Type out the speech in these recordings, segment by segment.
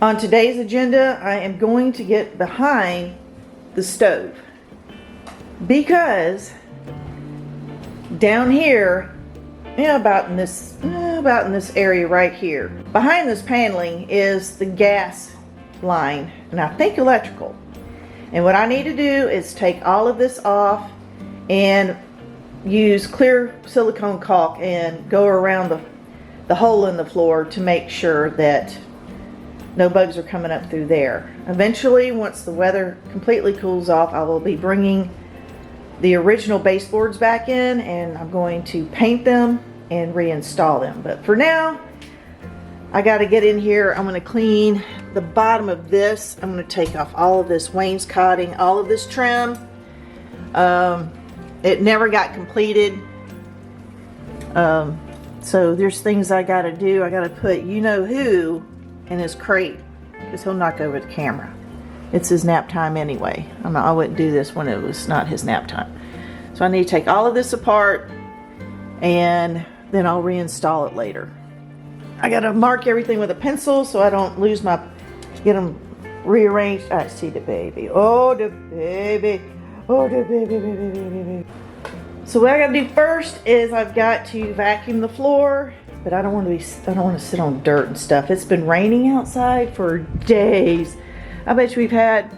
On today's agenda, I am going to get behind the stove because down here, about in this area right here, behind this paneling is the gas line, and I think electrical. And what I need to do is take all of this off and use clear silicone caulk and go around the hole in the floor to make sure that no bugs are coming up through there. Eventually, once the weather completely cools off, I will be bringing the original baseboards back in, and I'm going to paint them and reinstall them. But for now, I got to get in here. I'm going to clean the bottom of this. I'm going to take off all of this wainscoting, all of this trim. It never got completed. So there's things I got to do. I got to put you-know-who in his crate because he'll knock over the camera. It's his nap time anyway. I wouldn't do this when it was not his nap time. So I need to take all of this apart and then I'll reinstall it later. I gotta mark everything with a pencil so I don't lose get them rearranged. I see the baby. Oh, the baby. Oh, the baby. So what I gotta do first is I've got to vacuum the floor, but I don't want to sit on dirt and stuff. It's been raining outside for days. I bet you we've had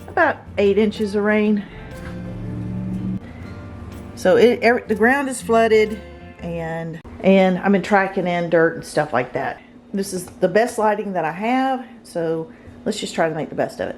about 8 inches of rain. So the ground is flooded, and I've been tracking in dirt and stuff like that. This is the best lighting that I have, so let's just try to make the best of it.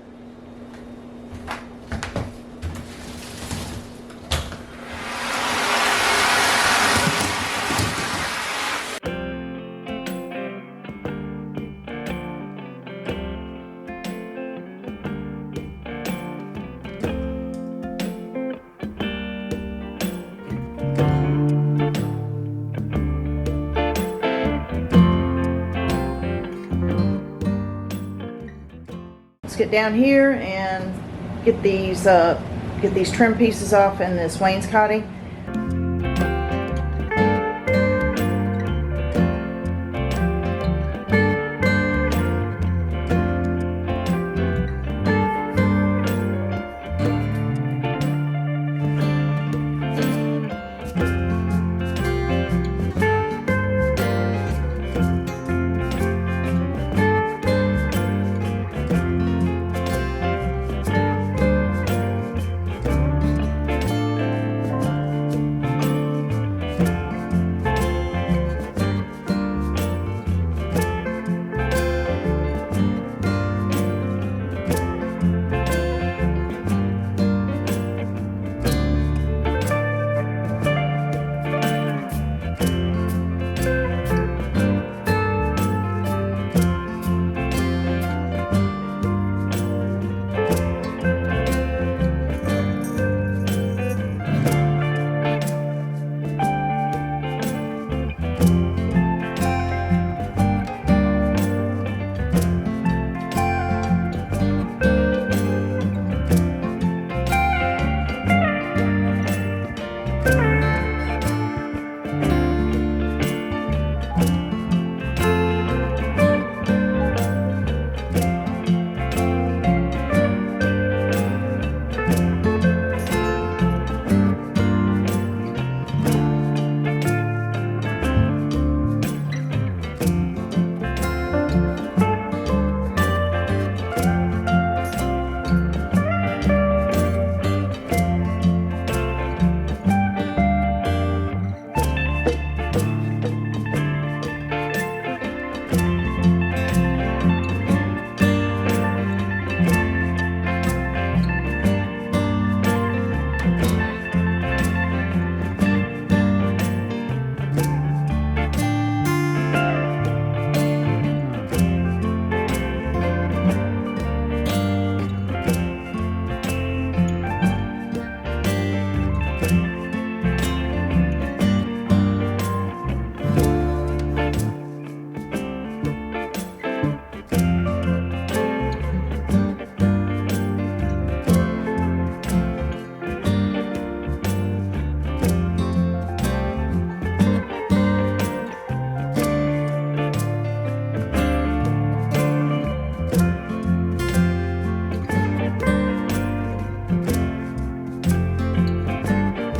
Get down here and get these trim pieces off in this wainscoting.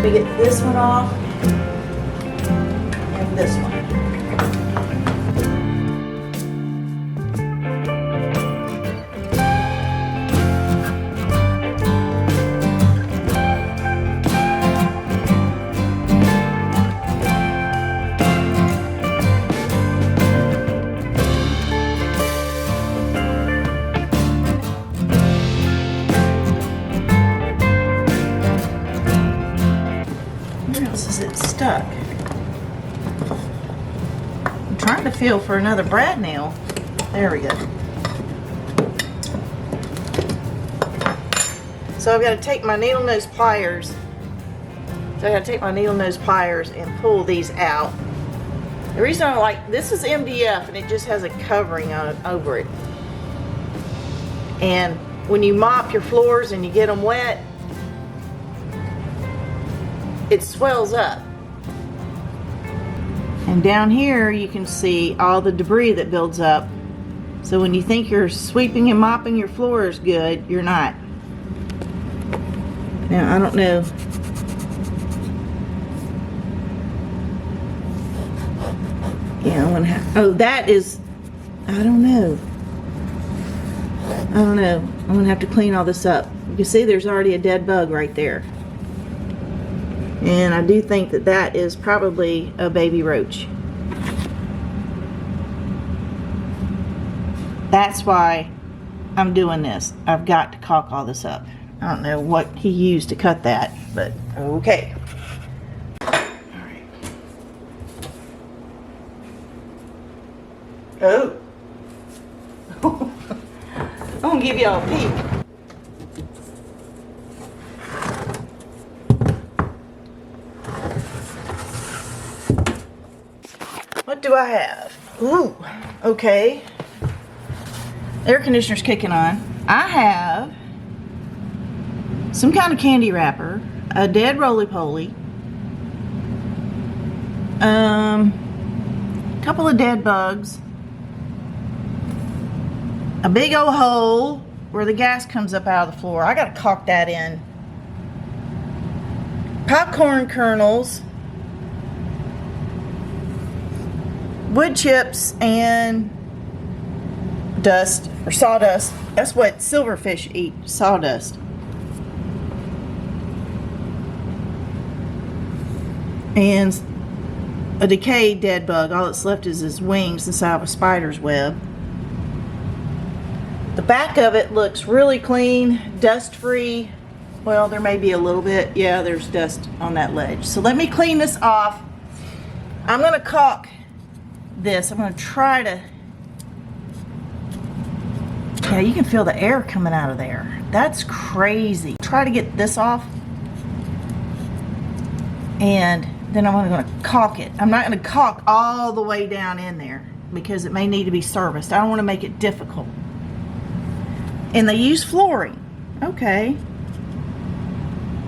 me get this one off and this one. Stuck. I'm trying to feel for another brad nail. There we go. So I've got to take my needle nose pliers. And pull these out. The reason I like this is MDF and it just has a covering over it. And when you mop your floors and you get them wet, it swells up. And down here you can see all the debris that builds up. So when you think you're sweeping and mopping your floors good, you're not. Now I don't know. Yeah, I want to have, oh, that is, I don't know. I'm gonna have to clean all this up. You can see there's already a dead bug right there. And I do think that that is probably a baby roach. That's why I'm doing this. I've got to caulk all this up. I don't know what he used to cut that, but okay. All right. Oh. I'm gonna give y'all a peek. What do I have? Ooh, okay. Air conditioner's kicking on. I have some kind of candy wrapper, a dead roly-poly, a couple of dead bugs, a big old hole where the gas comes up out of the floor. I gotta caulk that in. Popcorn kernels, wood chips, and dust or sawdust. That's what silverfish eat, sawdust. And a decayed dead bug. All that's left is his wings inside of a spider's web. The back of it looks really clean, dust free. Well, there may be a little bit. Yeah, there's dust on that ledge. So let me clean this off. I'm gonna caulk this. I'm gonna try to, yeah, you can feel the air coming out of there. That's crazy. Try to get this off. And then I'm gonna caulk it. I'm not gonna caulk all the way down in there because it may need to be serviced. I don't wanna make it difficult. And they use flooring. Okay.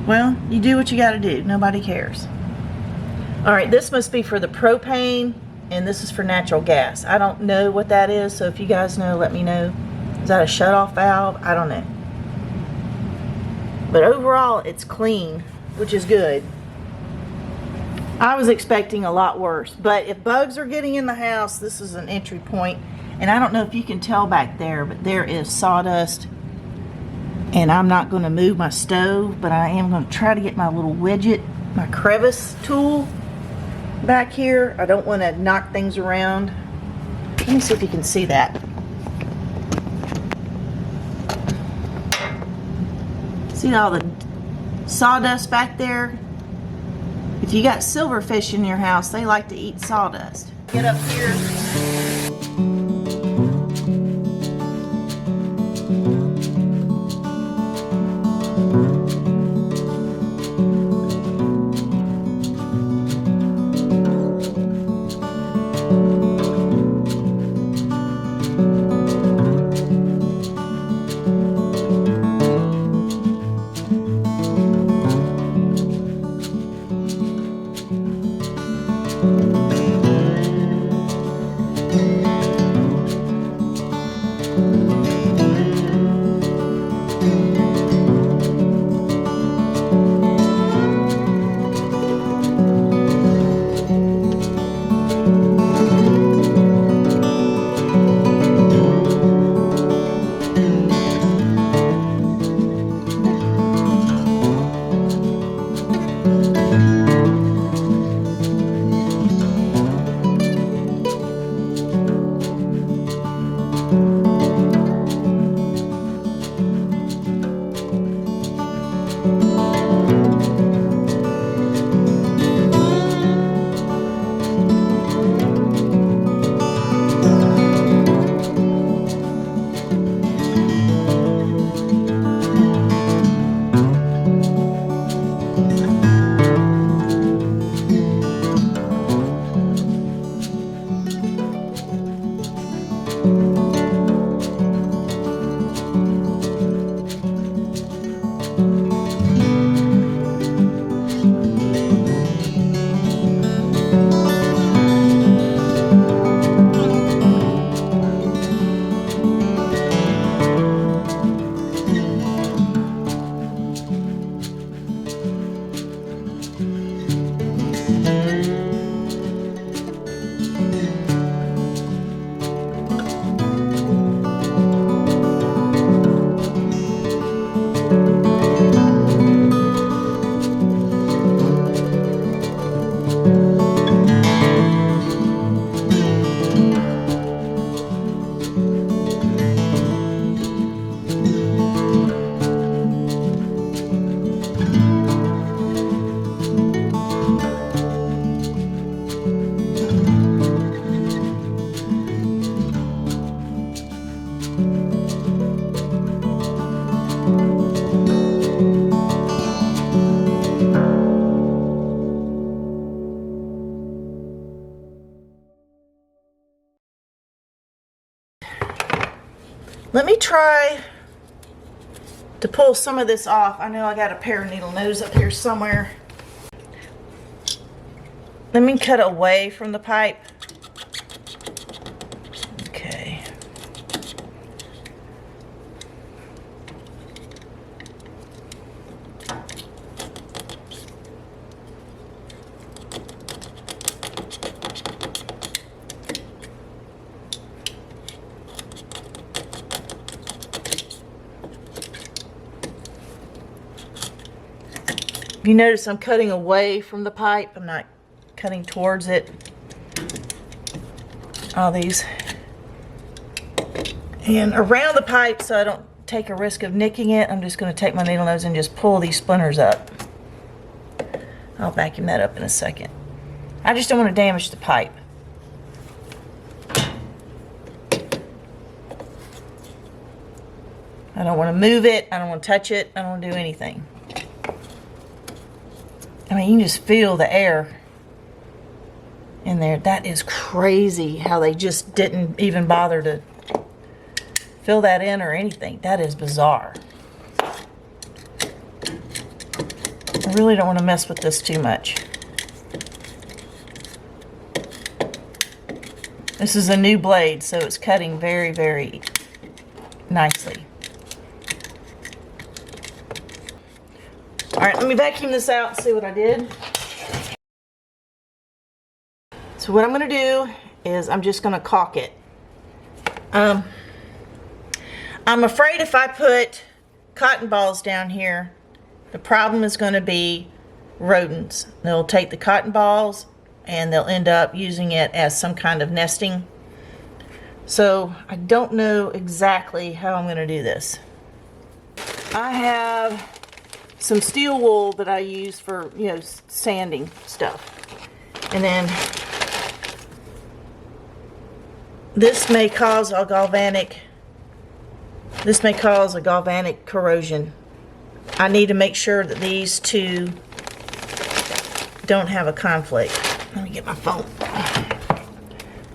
Well, you do what you gotta do. Nobody cares. All right, this must be for the propane, and this is for natural gas. I don't know what that is, so if you guys know, let me know. Is that a shut-off valve? I don't know. But overall, it's clean, which is good. I was expecting a lot worse, but if bugs are getting in the house, this is an entry point. And I don't know if you can tell back there, but there is sawdust. And I'm not going to move my stove, but I am going to try to get my little widget, my crevice tool back here. I don't want to knock things around. Let me see if you can see that. See all the sawdust back there? If you got silverfish in your house, they like to eat sawdust. Get up here. Let me try to pull some of this off. I know I got a pair of needle nose up here somewhere. Let me cut away from the pipe. Okay. You notice I'm cutting away from the pipe. I'm not cutting towards it. All these. And around the pipe, so I don't take a risk of nicking it, I'm just going to take my needle nose and just pull these splinters up. I'll vacuum that up in a second. I just don't want to damage the pipe. I don't want to move it. I don't want to touch it. I don't want to do anything. I mean, you can just feel the air in there. That is crazy how they just didn't even bother to fill that in or anything. That is bizarre. I really don't want to mess with this too much. This is a new blade, so it's cutting very, very nicely. All right, let me vacuum this out and see what I did. So what I'm going to do is I'm just going to caulk it. I'm afraid if I put cotton balls down here, the problem is going to be rodents. They'll take the cotton balls and they'll end up using it as some kind of nesting. So I don't know exactly how I'm going to do this. I have some steel wool that I use for, you know, sanding stuff. And then this may cause a galvanic corrosion. I need to make sure that these two don't have a conflict. Let me get my phone.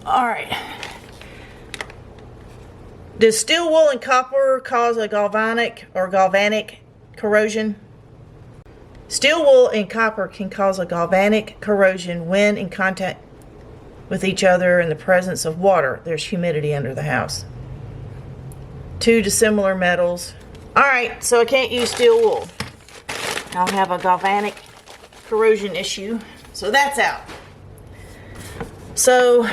All right. Does steel wool and copper cause a galvanic corrosion? Steel wool and copper can cause a galvanic corrosion when in contact with each other in the presence of water. There's humidity under the house. Two dissimilar metals. Alright, so I can't use steel wool. I'll have a galvanic corrosion issue. So that's out. So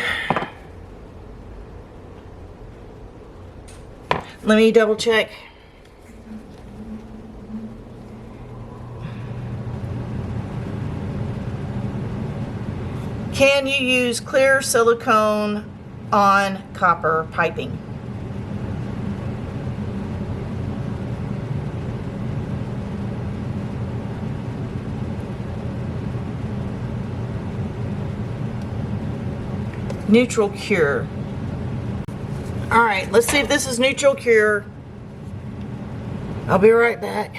let me double check. Can you use clear silicone on copper piping? Neutral cure. All right, let's see if this is neutral cure. I'll be right back.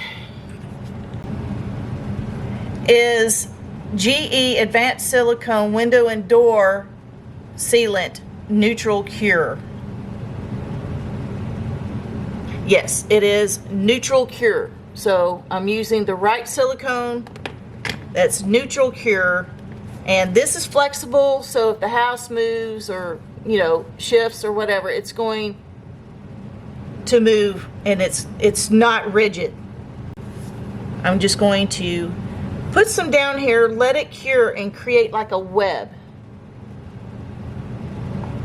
Is GE Advanced Silicone Window and Door Sealant Neutral Cure? Yes, it is neutral cure. So I'm using the right silicone. That's neutral cure. And this is flexible, so if the house moves or, you know, shifts or whatever, it's going to move, and it's not rigid. I'm just going to put some down here, let it cure, and create like a web.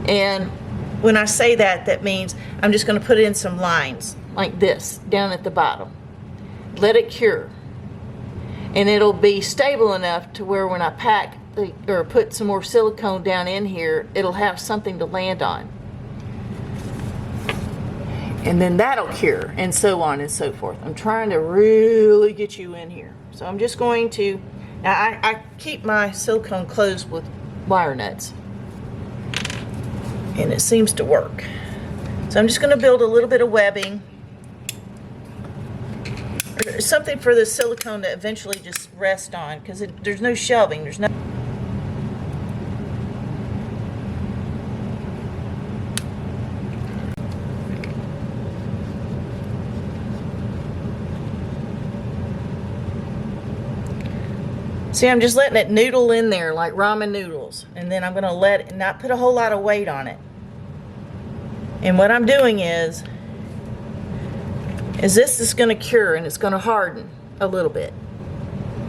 And when I say that, that means I'm just going to put in some lines like this down at the bottom. Let it cure. And it'll be stable enough to where when I pack or put some more silicone down in here, it'll have something to land on. And then that'll cure, and so on and so forth. I'm trying to really get you in here. So I'm just going to, now I keep my silicone closed with wire nuts. And it seems to work. So I'm just going to build a little bit of webbing. Or something for the silicone to eventually just rest on, because there's no shelving. There's no... See, I'm just letting it noodle in there like ramen noodles. And then I'm gonna let it, not put a whole lot of weight on it. And what I'm doing is this is gonna cure and it's gonna harden a little bit.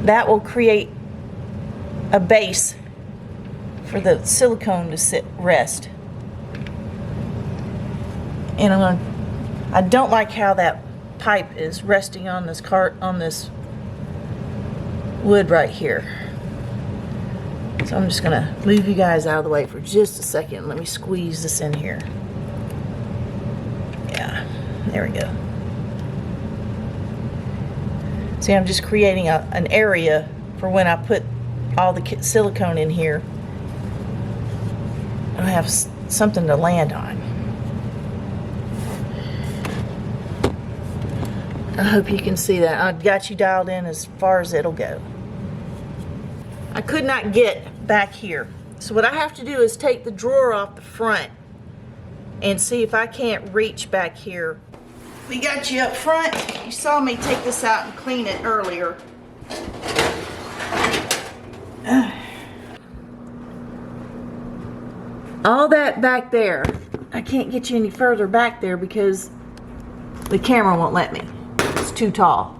That will create a base for the silicone to rest. And I don't like how that pipe is resting on this this wood right here. So I'm just gonna move you guys out of the way for just a second. Let me squeeze this in here. Yeah, there we go. See, I'm just creating an area for when I put all the silicone in here. I have something to land on. I hope you can see that. I've got you dialed in as far as it'll go. I could not get back here. So what I have to do is take the drawer off the front and see if I can't reach back here. We got you up front. You saw me take this out and clean it earlier. All that back there, I can't get you any further back there because the camera won't let me. It's too tall.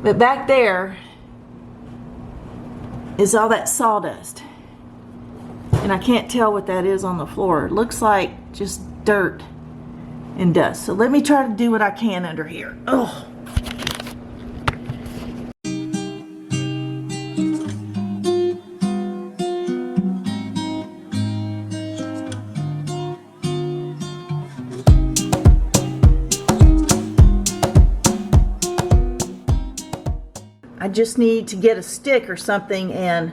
But back there is all that sawdust. And I can't tell what that is on the floor. It looks like just dirt and dust. So let me try to do what I can under here. Oh. I just need to get a stick or something and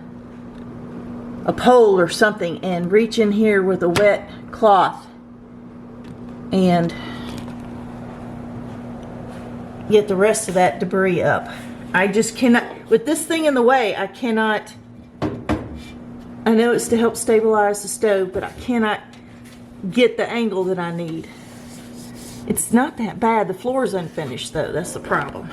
a pole or something and reach in here with a wet cloth and get the rest of that debris up. I just cannot, with this thing in the way, I cannot, I know it's to help stabilize the stove, but I cannot get the angle that I need. It's not that bad. The floor is unfinished though, that's the problem.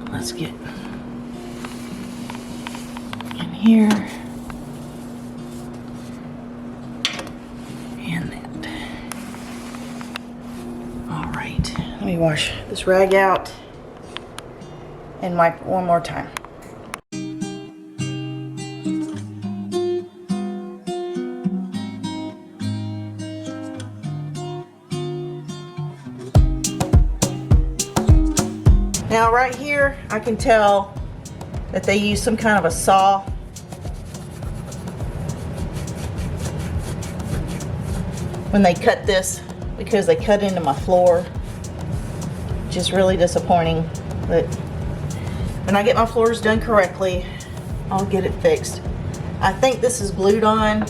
Let's get in here and that. All right, let me wash this rag out and wipe it one more time. Now right here, I can tell that they use some kind of a saw. When they cut this, because they cut into my floor, which is really disappointing. But when I get my floors done correctly, I'll get it fixed. I think this is glued on.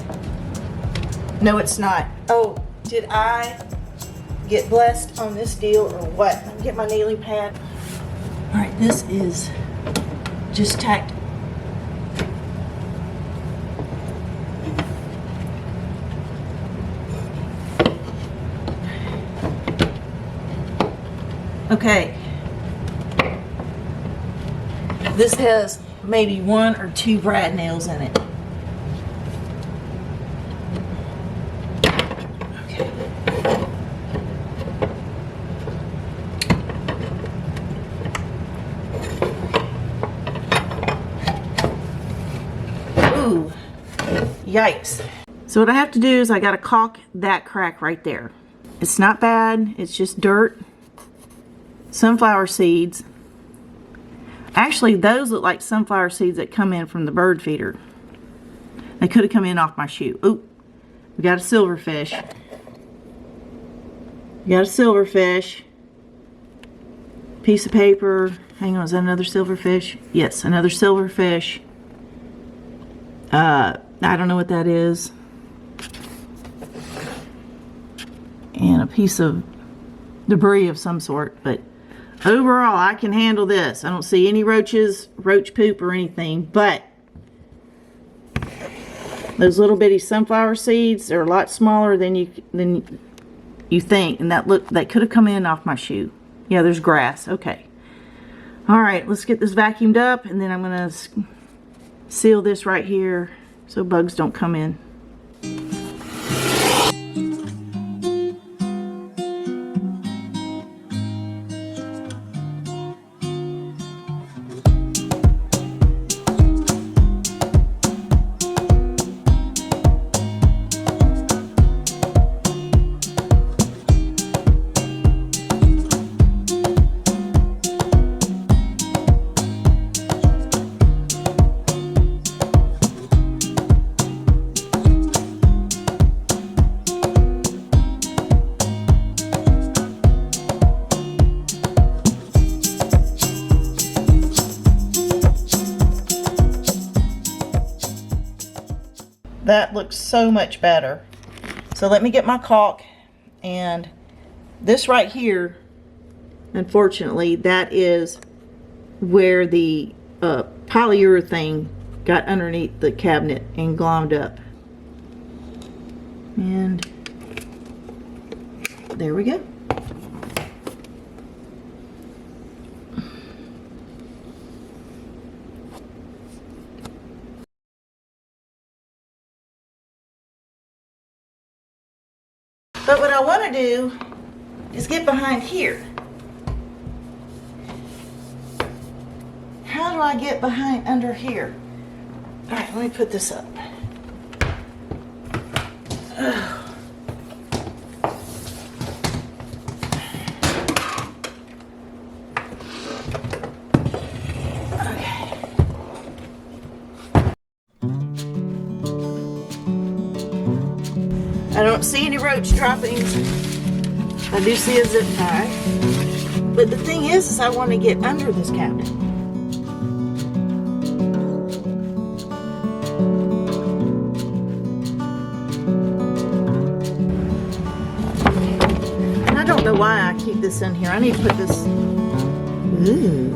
No, it's not. Oh, did I get blessed on this deal or what. Let me get my nailing pad. All right, this is just tacked. Okay. This has maybe 1 or 2 brad nails in it. Okay. Ooh, yikes. So what I have to do is I gotta caulk that crack right there. It's not bad, it's just dirt, sunflower seeds. Actually, those look like sunflower seeds that come in from the bird feeder. They could have come in off my shoe. Oop, we got a silverfish. We got a silverfish. Piece of paper. Hang on, is that another silverfish? Yes, another silverfish. I don't know what that is. And a piece of debris of some sort, but overall, I can handle this. I don't see any roaches, roach poop or anything, but those little bitty sunflower seeds are a lot smaller than you think, and that could have come in off my shoe. Yeah, there's grass. Okay. All right, let's get this vacuumed up, and then I'm gonna seal this right here so bugs don't come in. That looks so much better. So let me get my caulk, and this right here, unfortunately, that is where the polyurethane got underneath the cabinet and glommed up. And there we go. But what I want to do is get behind here. How do I get behind under here? All right, let me put this up. Ugh. I don't see any roach droppings. I do see a zip tie. But the thing is I want to get under this cabinet. And I don't know why I keep this in here. I need to put this... Ooh.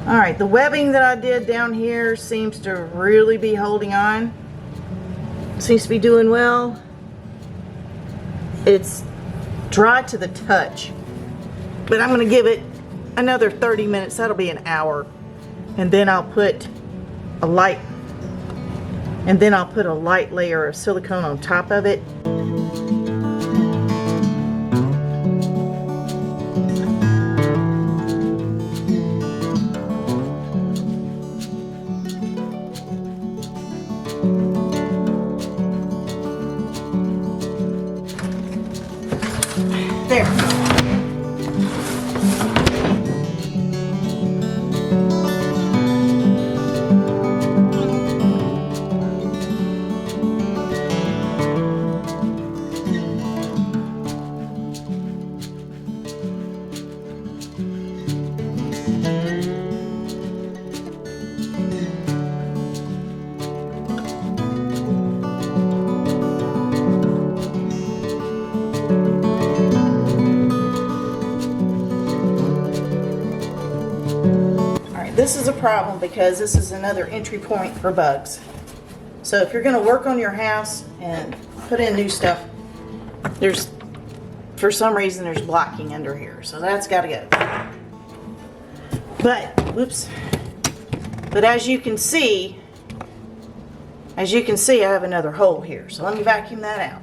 Alright, the webbing that I did down here seems to really be holding on. Seems to be doing well. It's dry to the touch. But I'm going to give it another 30 minutes. That'll be an hour. And then I'll put a light layer of silicone on top of it. this is a problem because this is another entry point for bugs. So if you're going to work on your house and put in new stuff, for some reason there's blocking under here, so that's got to go. But as you can see, I have another hole here. So let me vacuum that out.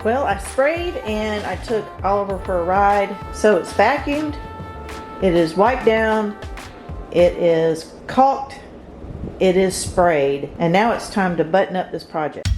Well, I sprayed and I took Oliver for a ride. So it's vacuumed, it is wiped down, it is caulked, it is sprayed, and now it's time to button up this project.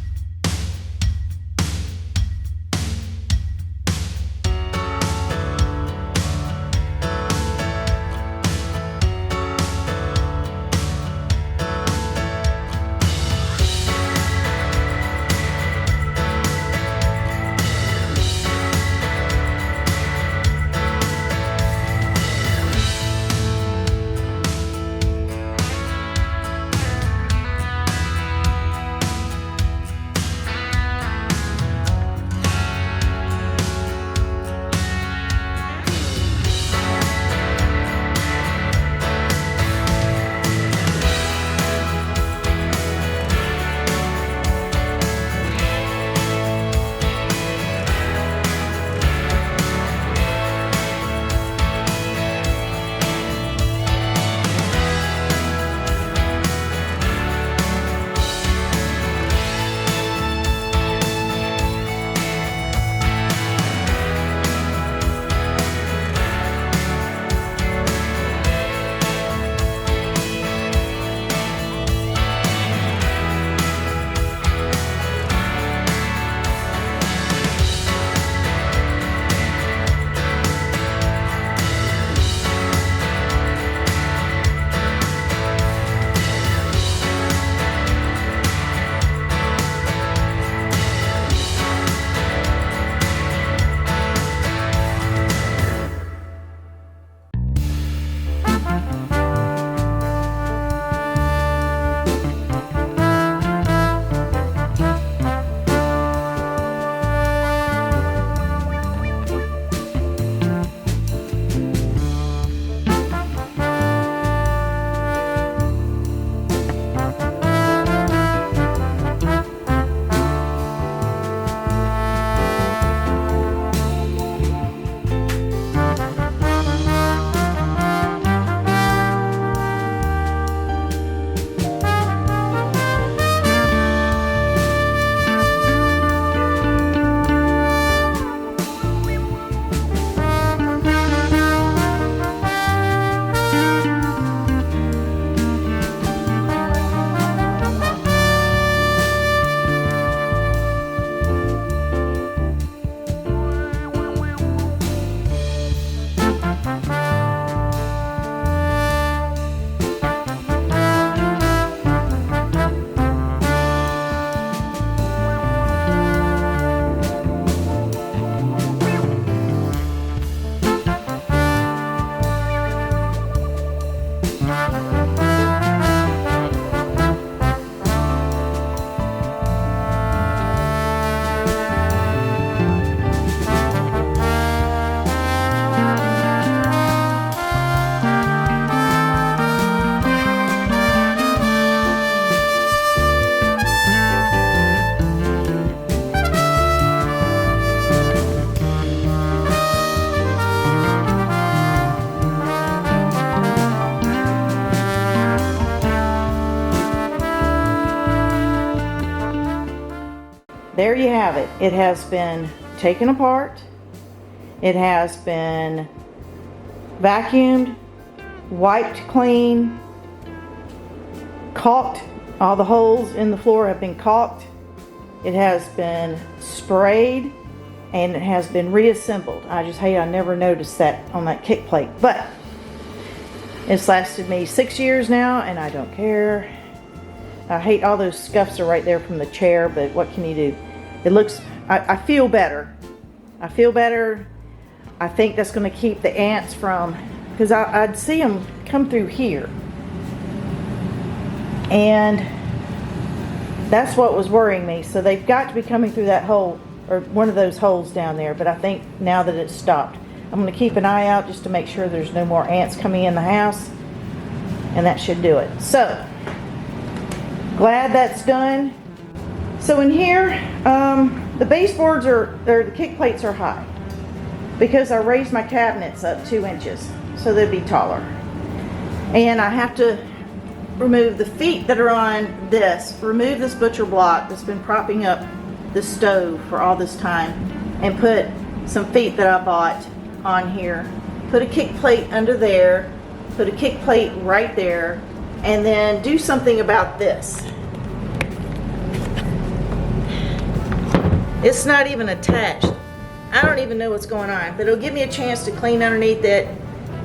there you have it. It has been taken apart. It has been vacuumed, wiped clean, caulked. All the holes in the floor have been caulked. It has been sprayed, and it has been reassembled. I just hate I never noticed that on that kick plate. But it's lasted me 6 years now, and I don't care. I hate all those scuffs are right there from the chair, but what can you do? It looks, I feel better. I feel better. I think that's going to keep the ants from, because I'd see them come through here. And that's what was worrying me. So they've got to be coming through that hole, or one of those holes down there. But I think now that it's stopped, I'm going to keep an eye out just to make sure there's no more ants coming in the house. And that should do it. So, glad that's done. So in here, the baseboards or the kick plates are high because I raised my cabinets up 2 inches so they'd be taller. And I have to remove the feet that are on this, remove this butcher block that's been propping up the stove for all this time, and put some feet that I bought on here. Put a kick plate under there, put a kick plate right there, and then do something about this. It's not even attached. I don't even know what's going on, but it'll give me a chance to clean underneath it,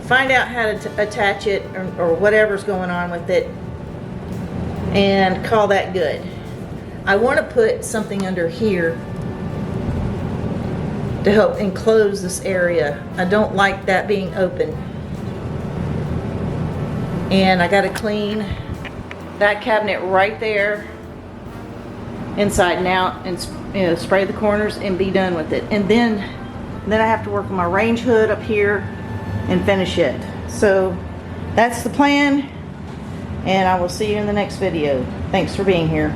find out how to attach it or whatever's going on with it, and call that good. I want to put something under here to help enclose this area. I don't like that being open. And I got to clean that cabinet right there inside and out, and spray the corners and be done with it. And then I have to work on my range hood up here and finish it. So that's the plan, and I will see you in the next video. Thanks for being here.